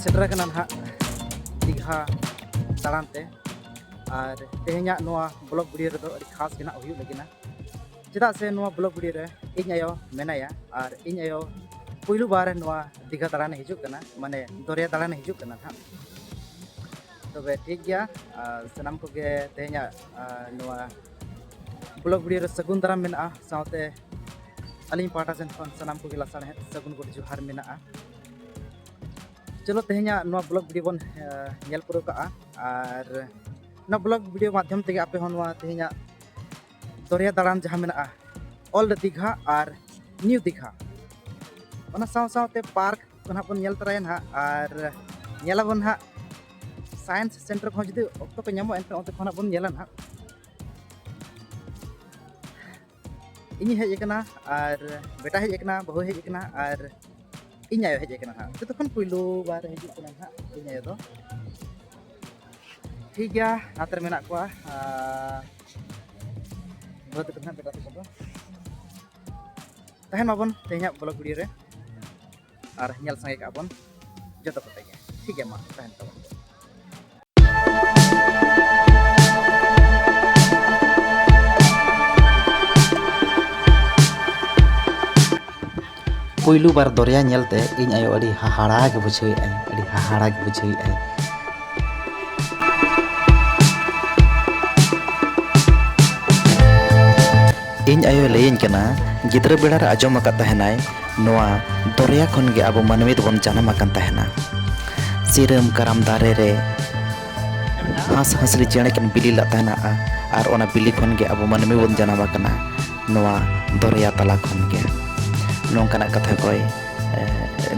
Shutter कना ना दीघा दालानते और तेहना ब्लॉग वीडियो रे अड़ी खास के हुई लगिना चेदा से ब्लॉग वीडियो रे इन आयो मेनाया और इन आयो पुलू बार दीघा दालान हिजुकना माने दरिया दालान हिजुकना हाँ तबे ठीक गया सनाम को तेहना ब्लॉग वीडियो रे सगुन दाराम मेना साथे अली पाटा सेन सनाम को लासान सगुन को जुहार मेना चलो तेहना ब्लॉग वीडियो बन नेल पुरो का और ब्लॉग वीडियो माध्यम ते आपे तेहना दरिया दालान जहाँ मेना ओल्ड दीघा और न्यू दीघा साथे पार्क ना बन तराया ना और नेलाबन हाँ साइंस सेंटर को जुदी अक्तो को नामो एनते ओते खना बन नेला ना इनी हेजना और बेटा हेजना बहु हेजना और इन आयो हेजना हाँ जो तखन पुलू बार हेजना हाँ इन आयो दो ठीक गया नातर मेना को बहुत कना बेटा को तहन माबन तेहना ब्लॉग वीडियो रे और नेल संगे का बन जतो कते गे ठीक है मा तहन तबन पुलू बार दरिया नेलते इन आयो अड़ी हाहाड़ा के बुझाई अड़ी हाहाड़ा के बुझाई इन आयो लेन कना गिद्रा बेड़ा रे आजम आका तहनाय नोआ दरिया खन गे अब मानवी बन जानम आकन तहना सिरम कराम दारे रे हास हंसली चेणे कन बिली ला तहना और ओना बिली खन गे अब मानवी बन जानम आकना नोआ दरिया तला खन गे नोंकाना कथा कोई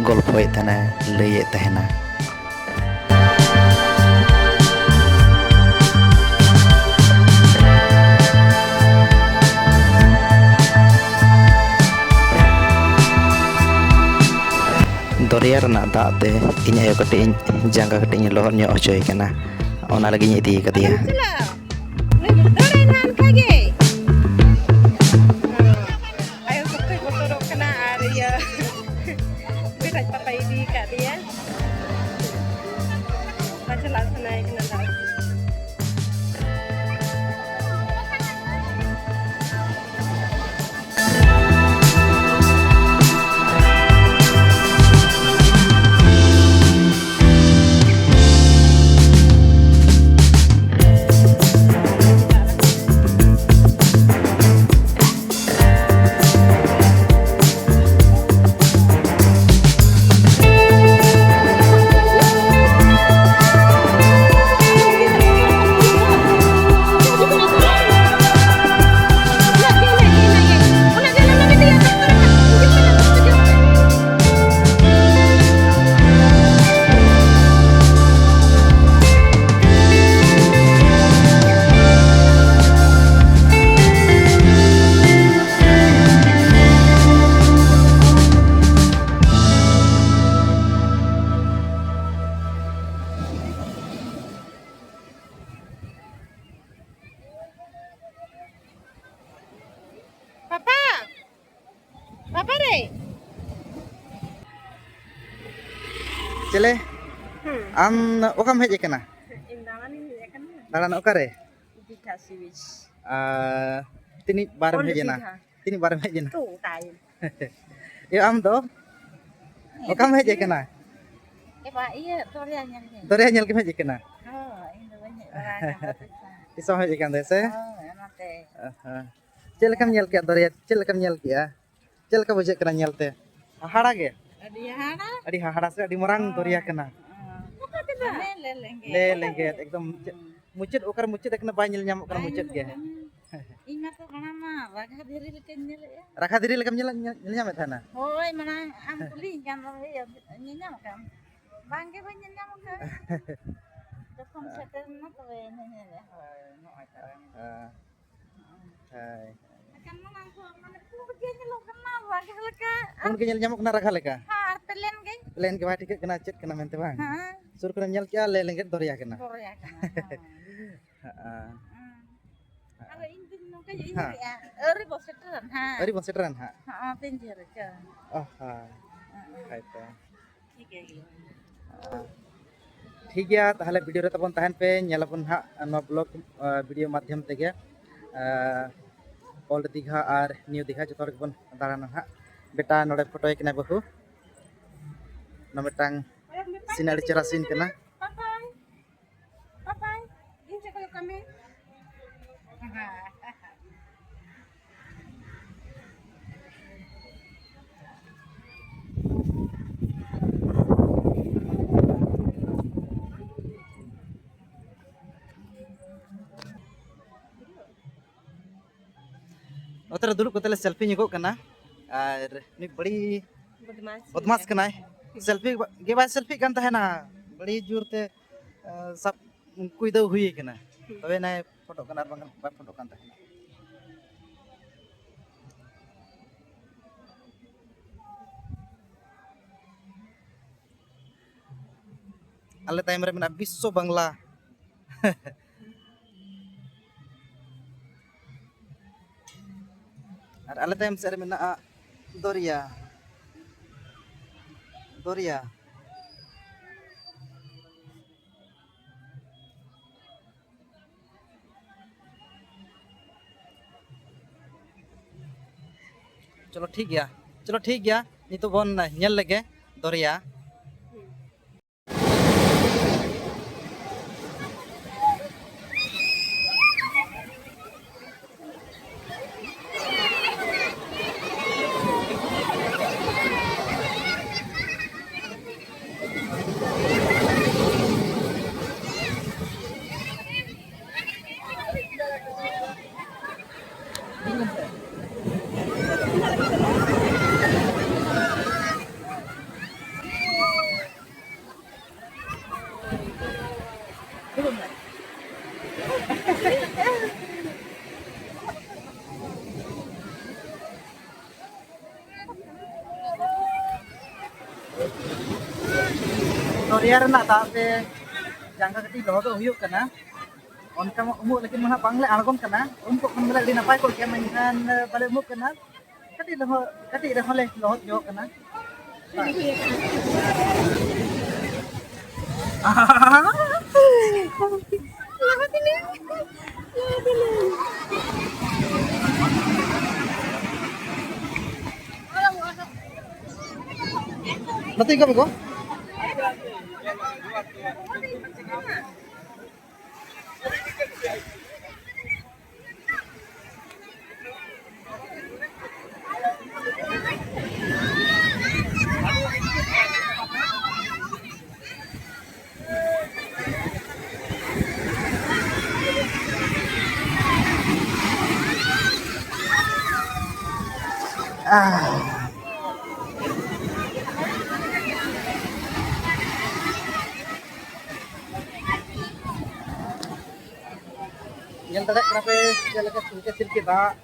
गल्पोय तहना लये तहना दरिया रना दाते इन आयो कटे जांगा कटे लोहर ᱧᱚᱜ होचोय कना ओना लगी इदी कदिया चले आम ओकाम हेज कना दालान ओकारे तिनी बार हेजना तिनी बार हेजना ये आम दो ओकाम हेज कना दरिया नेल के हेज कना तिसो हेज कन दे से चेलकम नेल के दरिया चेलकम नेल के चेलका बुझे कना नेलते हाड़ा गे अड़ी हाहाड़ा से अड़ी मरांग दरिया कना ले लेंगे एकदम मुचद ओकर मुचद एकना बाय नेल ᱧᱟᱢᱚᱜ कना मुचद गे इन मातो हणामा राखा धीरे लेकम नेल ᱧᱟᱢᱮ थाना होय मनांग आम कुली जान रे ᱧᱟᱢ काम बांगे बाय नेल ᱧᱟᱢᱚᱜ का जखन सेटर ना तबे नेल होय नोय हाय kan manang ko mane puge nyelo kana baga leka उनके नेल ᱧᱟᱢᱚᱜ कना राखा लेका हां प्लेन के बा ठीक कना चेक कना मेनते बांग हां सुर करे नेल के ले लेंगे दरिया कना हां अरे इन दिन नो के इन या अरे बस सेटरन हां हां तीन जरे का हां हाइता ठीक है ठीक गया ताहले वीडियो रे तबन तहन पे नेलाबन हा नो ब्लॉग वीडियो माध्यम तेगे ओल्ड दीघा और न्यू दीघा जो बन दाड़ाना हा बेटा नोड़े फोटो कना बहु ना मिटांग सिनाड़ी चरा सीन कना उतर दुरुब कतले सेल्फी निगो कना और नि बड़ी बदमाश कनाय सेल्फी के बाद सेल्फी कान तहना बड़ी जोर ते सब कुई दो हुई कना तबे ना फोटो कना बांगन बा फोटो कान तहना अल्ले टाइम रे मेना विश्व बांग्ला और अल्ले टाइम से मेना दरिया दरिया चलो ठीक गया नितो बन नेल लगे दरिया दरिया रना दाते जांगा कटी लहद हुयुक कना उनका उमुक लेकिन महा बांगले आड़गोन कना उनको खन मेला दी नपाय को के मनखान बाले उमुक कना कटी रहले लहद जो कना नती का बको yang tadi kenapa dia lagi kecil kita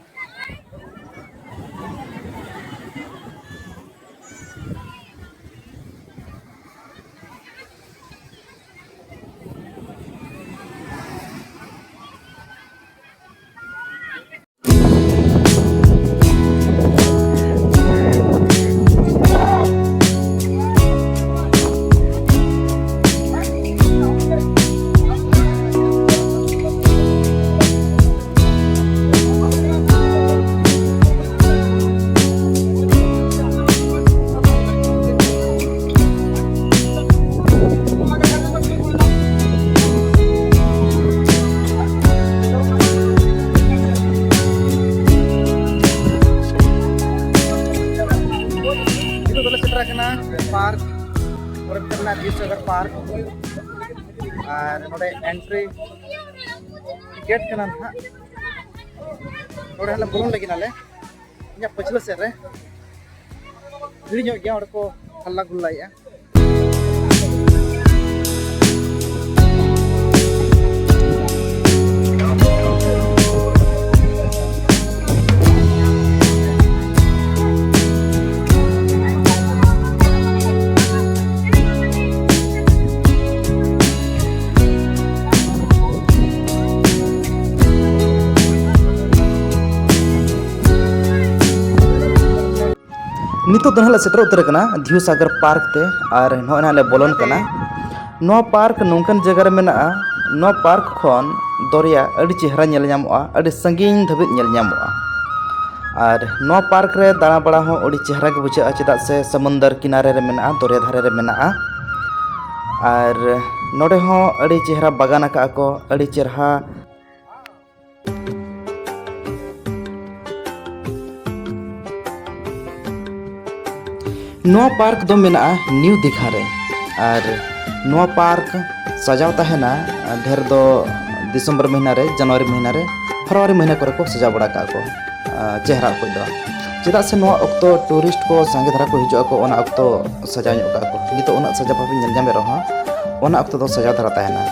park और बीसगर पार्क और नोड़े एंट्री टिकेट कना ना नोड़े हले बोलन लगी नाले इना पछले से रे भीड़ ᱧᱚᱜ गया और को हल्ला गुल्लाया नितो तो नाले सेटर उतर कना धिउ सागर पार्क ते और नोय नाले बोलन कना नो पार्क नोंकन जगह रे मेना नो पार्क खन दरिया अड़ी चेहरा नेल ᱧᱟᱢᱚᱜᱼᱟ अड़ी संगीन धबित नेल ᱧᱟᱢᱚᱜᱼᱟ और नो पार्क रे दाणा बड़ा हो अड़ी चेहरा के बुझा'a चेदा से समुंदर किनारे रे मेना दरिया धारे रे मेना और नोडे हो अड़ी चेहरा बागान का को अड़ी चेहरा नो पार्क दो मेना न्यू दिखा रे और नो पार्क सजाव तहना ढेर दो दिसंबर महीना रे जनवरी महीना रे फरवरी महीना करे को सजा बड़ा का को चेहरा को दो चेदा से नो अक्तो टूरिस्ट को संगे धरा को हिजो को ओना अक्तो सजा ᱧᱚᱜ का को नितो ओना सजा भाबी नेल ᱧᱟᱢᱮ रहो ओना अक्तो दो सजा धरा तहना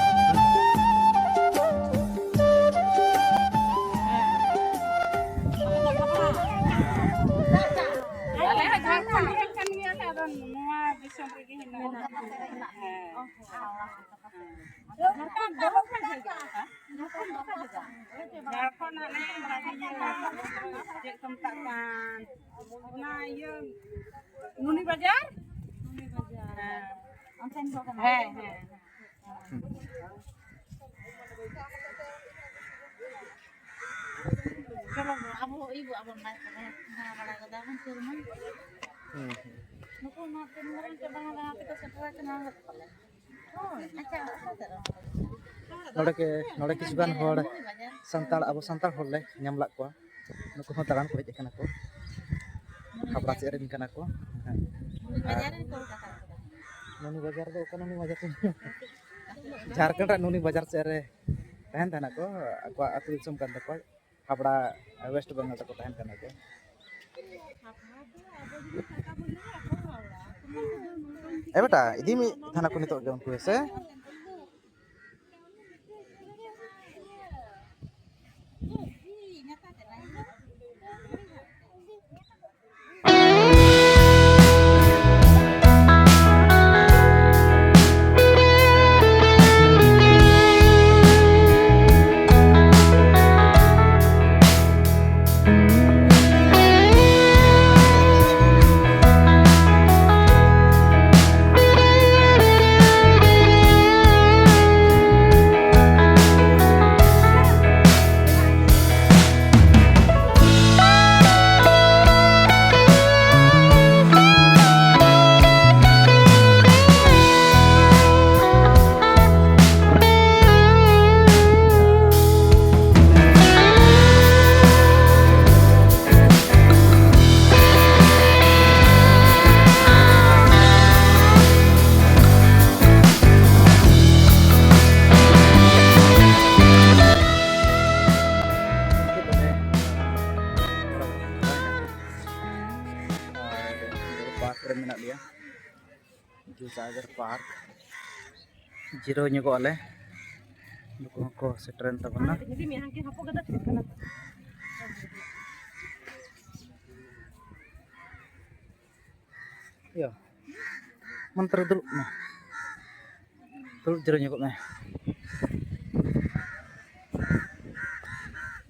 नुनी बाजार है चलो अब इबु अब ना बड़ा गदा हम सुरमा नुको ना तेन मरन के बना kita setelah kenal अच्छा नोडे किछुगान होड़ संताल अब संताल होड़ ले ñam ला को नुको हो तारान को हेज कना को हाबड़ा से रेन कना को नुनी बाजार दो कना नुनी बाजार झारखंड रा नुनी बाजार से रे तहन तहना को को अतु दिसम कन तको हाबड़ा वेस्ट बंगाल तको तहन कना को ए बेटा इदी मी थाना को नितो जौन को से धिउ सागर पार्क जिरो ᱧᱚᱜᱚᱜ आले नुको को सेटरन तबना यो मंत्र दुल जिरो ᱧᱚᱜᱚᱜ में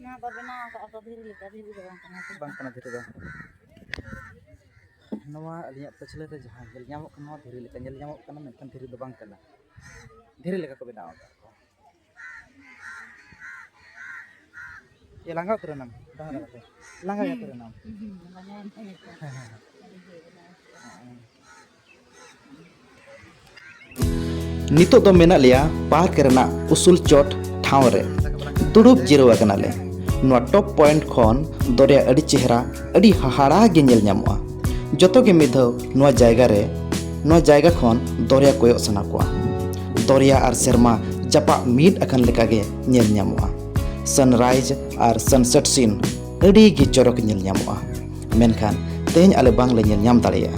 ना बबना का धीरे लेका धीरे बांग कना धीरे दो नवा अलिया पछले रे जहां जल ᱧᱟᱢᱚᱜ कना धीरे लेका जल ᱧᱟᱢᱚᱜ कना मेनखान धीरे दो बांग कना धीरे लेका को बनाओ ये लांगा उतरनाम लांगा या उतरनाम नितो तो मेना लिया पार्क रेना उसूल चोट ठाव रे दुड़ुब जिरो अकनाले नुआ टॉप पॉइंट खन दरिया अड़ी चेहरा अड़ी हाहाड़ा गे नेल ᱧᱟᱢᱚᱜᱼᱟ जतो के मिधव नुआ जायगा खन दरिया कोयो सना को दरिया और सेरमा जपा मीट अकन लेका गे नेल ᱧᱟᱢᱚᱜᱼᱟ सनराइज और सनसेट सीन अड़ी गे चोरक नेल ᱧᱟᱢᱚᱜᱼᱟ मेनखान तेहेñ आले बांग ले नेल ᱧᱟᱢ दाड़ेया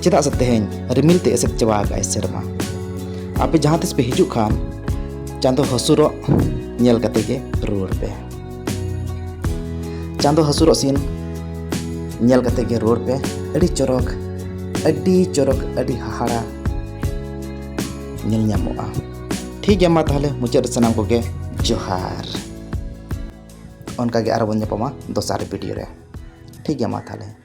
चेदा से तेहेñ रिमिल ते एसेट चबा गाय सेरमा आपे जहां तिस पे हिजु खान चांदो हसुरो नेल कते गे रुड़ पे चांदो हसुरो सीन नेल कते गे रुड़ पे अड़ी चोरक अड़ी हाहाड़ा नेल ᱧᱟᱢᱚᱜᱼᱟ ठीक गया मा ताहले मुचाद सनाम को गे जोहार उनका गे आरो बन ᱧᱟᱯᱟᱢᱟ दोसार वीडियो रे ठीक गया मा ताहले।